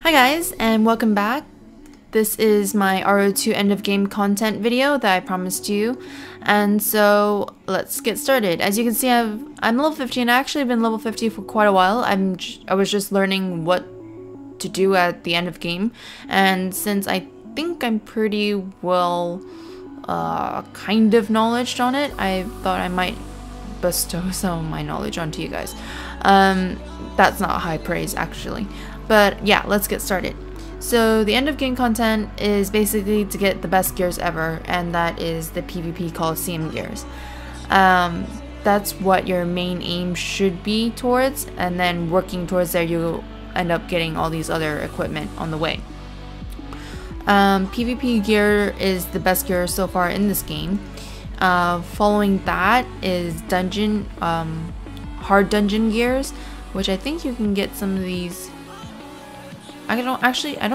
Hi guys, and welcome back. This is my RO2 end of game content video that I promised you. And so let's get started. As you can see, I'm level 50 and I actually been level 50 for quite a while. I was just learning what to do at the end of game. And since I think I'm pretty well kind of knowledged on it, I thought I might bestow some of my knowledge onto you guys. That's not high praise actually. But yeah, let's get started. So the end of game content is basically to get the best gears ever, and that is the PvP Coliseum gears. That's what your main aim should be towards, and then working towards there you'll end up getting all these other equipment on the way. PvP gear is the best gear so far in this game. Following that is dungeon, hard dungeon gears, which I think you can get some of these. I don't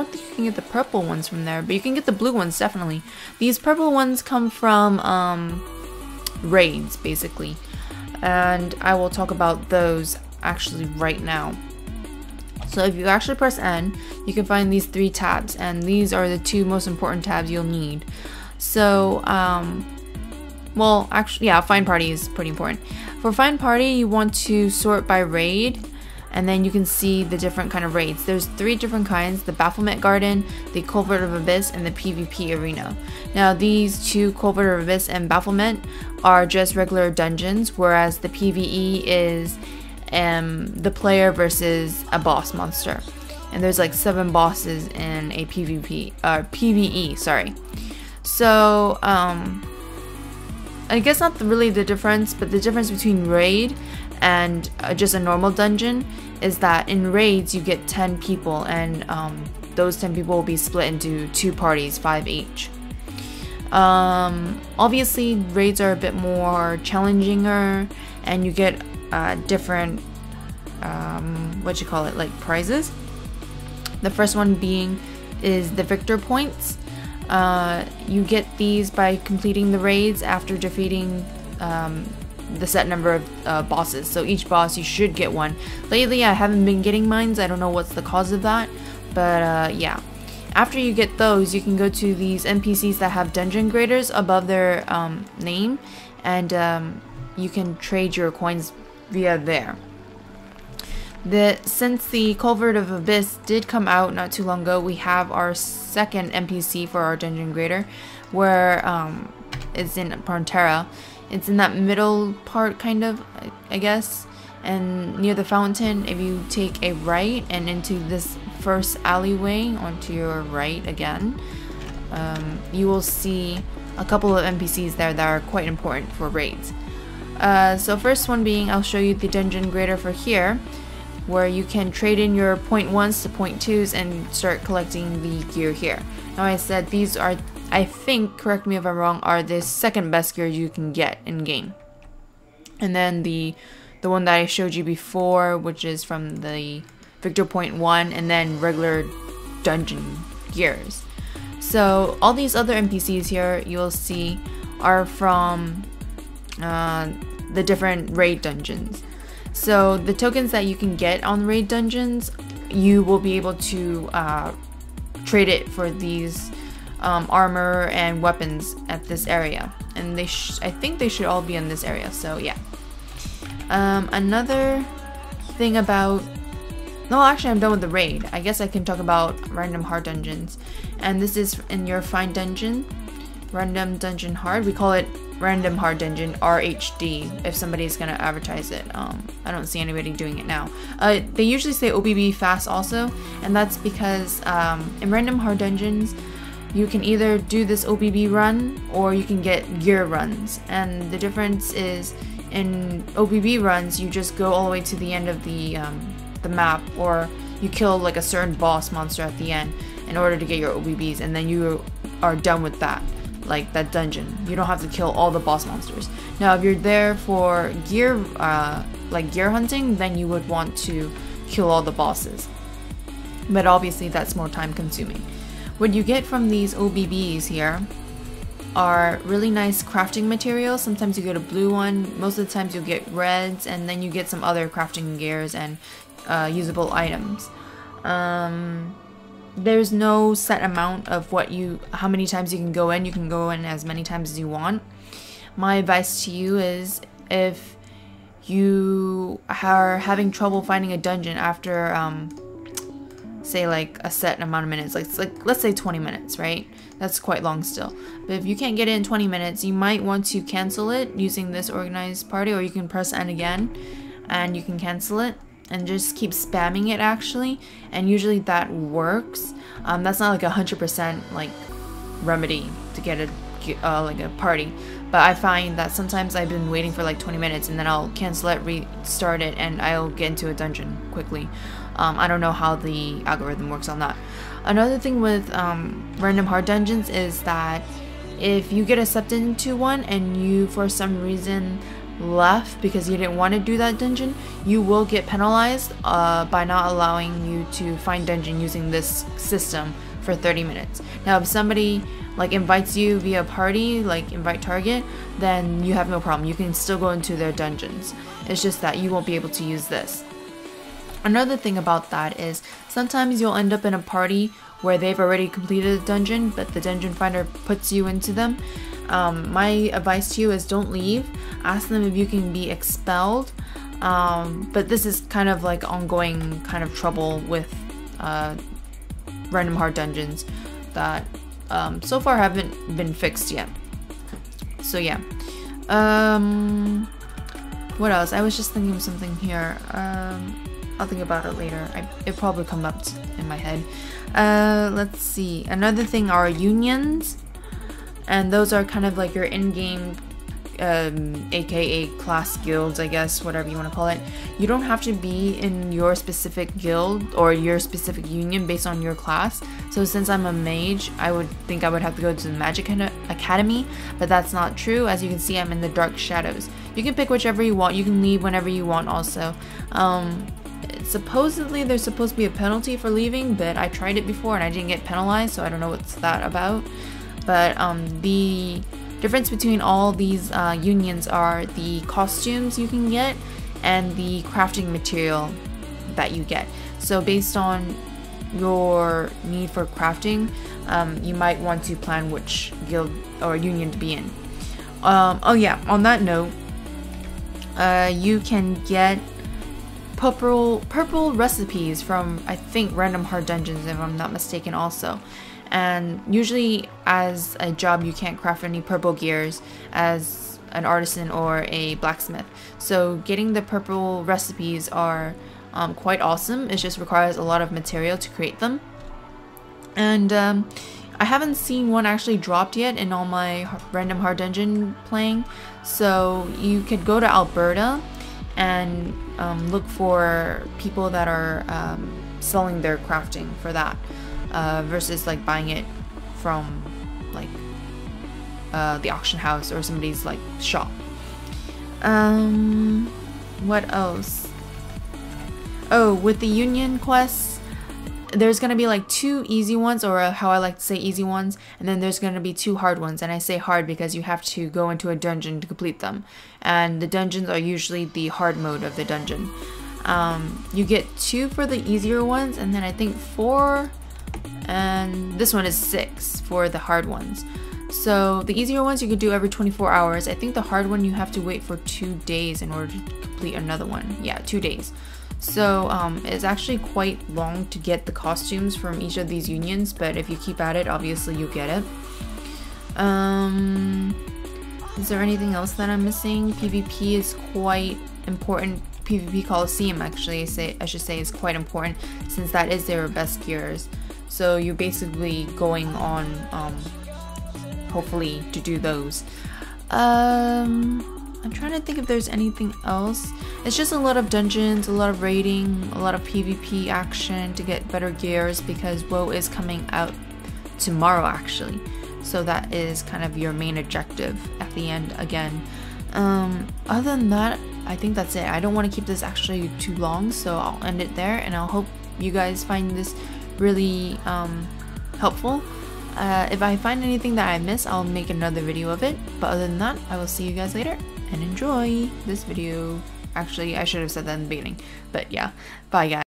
think you can get the purple ones from there, but you can get the blue ones definitely. These purple ones come from raids basically, and I will talk about those actually right now. So if you actually press N, you can find these 3 tabs, and these are the 2 most important tabs you'll need. So well, actually, yeah, find party is pretty important. For find party, you want to sort by raid, and then you can see the different kind of raids. There's 3 different kinds: the Bafflement Garden, the Culvert of Abyss, and the PvP Arena. Now these 2, Culvert of Abyss and Bafflement, are just regular dungeons, whereas the PvE is the player versus a boss monster. And there's like 7 bosses in a PvE, sorry. So I guess not really the difference, but the difference between raid and just a normal dungeon is that in raids you get 10 people, and those 10 people will be split into 2 parties, 5 each. Obviously raids are a bit more challenginger, and you get different like prizes. The first one is the victor points. You get these by completing the raids after defeating the set number of bosses. So each boss you should get one. Lately I haven't been getting mines. I don't know what's the cause of that, but yeah. After you get those, you can go to these NPCs that have dungeon graders above their name, and you can trade your coins via there. Since the Culvert of Abyss did come out not too long ago, we have our second NPC for our dungeon grader, where it's in Pantera. It's in that middle part, kind of, I guess, and near the fountain. If you take a right and into this first alleyway onto your right again, you will see a couple of NPCs there that are quite important for raids. So first one being, I'll show you the dungeon grader for here, where you can trade in your .1s to .2s and start collecting the gear here. Now I said these are, I think, correct me if I'm wrong, are the second best gear you can get in game. And then the one that I showed you before, which is from the Victor .1, and then regular dungeon gears. So all these other NPCs here you'll see are from the different raid dungeons. So the tokens that you can get on raid dungeons, you will be able to trade it for these armor and weapons at this area, and I think they should all be in this area. So yeah. Another thing about, no, actually I'm done with the raid. I guess I can talk about random hard dungeons, and this is in your find dungeon, random dungeon hard. We call it random hard dungeon, RHD, if somebody's gonna advertise it. I don't see anybody doing it now. They usually say OBB fast also, and that's because in random hard dungeons you can either do this OBB run or you can get gear runs, and the difference is in OBB runs you just go all the way to the end of the map, or you kill like a certain boss monster at the end in order to get your OBBs, and then you are done with that, like that dungeon. You don't have to kill all the boss monsters. Now if you're there for gear, like gear hunting, then you would want to kill all the bosses, but obviously that's more time consuming. What you get from these OBBs here are really nice crafting materials. Sometimes you get a blue one, most of the times you'll get reds, and then you get some other crafting gears and usable items. there's no set amount of how many times you can go in. You can go in as many times as you want. My advice to you is, if you are having trouble finding a dungeon after say like a set amount of minutes, like let's say 20 minutes, right? That's quite long still. But if you can't get it in 20 minutes, you might want to cancel it using this organized party, or you can press N again and you can cancel it and just keep spamming it actually, and usually that works. That's not like 100% like remedy to get like a party, but I find that sometimes I've been waiting for like 20 minutes and then I'll cancel it, restart it, and I'll get into a dungeon quickly. I don't know how the algorithm works on that. Another thing with random hard dungeons is that if you get accepted into one and you for some reason left because you didn't want to do that dungeon, you will get penalized by not allowing you to find dungeon using this system for 30 minutes. Now if somebody like invites you via party, like invite target, then you have no problem. You can still go into their dungeons. It's just that you won't be able to use this. Another thing about that is sometimes you'll end up in a party where they've already completed a dungeon, but the dungeon finder puts you into them. My advice to you is don't leave. Ask them if you can be expelled. But this is kind of like ongoing kind of trouble with random hard dungeons that so far haven't been fixed yet. So yeah. What else? I was just thinking of something here. I'll think about it later. It'll probably come up in my head. Let's see. Another thing are unions. And those are kind of like your in-game, aka class guilds, I guess, whatever you want to call it. You don't have to be in your specific guild or your specific union based on your class. So since I'm a mage, I would think I would have to go to the Magic Academy, but that's not true. As you can see, I'm in the Dark Shadows. You can pick whichever you want. You can leave whenever you want also. Supposedly there's supposed to be a penalty for leaving, but I tried it before and I didn't get penalized, so I don't know what's that about. But the difference between all these unions are the costumes you can get and the crafting material that you get. So based on your need for crafting, you might want to plan which guild or union to be in. Oh yeah, on that note, you can get purple recipes from, I think, Random Hard Dungeons, if I'm not mistaken also. And usually as a job you can't craft any purple gears as an artisan or a blacksmith. So getting the purple recipes are quite awesome. It just requires a lot of material to create them. And I haven't seen one actually dropped yet in all my Random Hard Dungeon playing. So you could go to Alberta and look for people that are selling their crafting for that, versus like buying it from like the auction house or somebody's like shop. What else? Oh, with the union quests, there's gonna be like 2 easy ones, or how I like to say easy ones, and then there's gonna be 2 hard ones. And I say hard because you have to go into a dungeon to complete them, and the dungeons are usually the hard mode of the dungeon. You get 2 for the easier ones, and then I think 4, and this one is 6 for the hard ones. So the easier ones you could do every 24 hours. I think the hard one you have to wait for 2 days in order to complete another one. Yeah, 2 days. So it's actually quite long to get the costumes from each of these unions, but if you keep at it, obviously you get it. Is there anything else that I'm missing? PvP is quite important. PvP Coliseum, actually, I should say, is quite important, since that is their best gears. So you're basically going on, hopefully, to do those. I'm trying to think if there's anything else. It's just a lot of dungeons, a lot of raiding, a lot of PvP action to get better gears, because WoW is coming out tomorrow actually. So that is kind of your main objective at the end again. Other than that, I think that's it. I don't want to keep this actually too long, so I'll end it there, and I'll hope you guys find this really helpful. If I find anything that I miss, I'll make another video of it. But other than that, I will see you guys later, and enjoy this video. Actually, I should have said that in the beginning, but yeah, bye guys.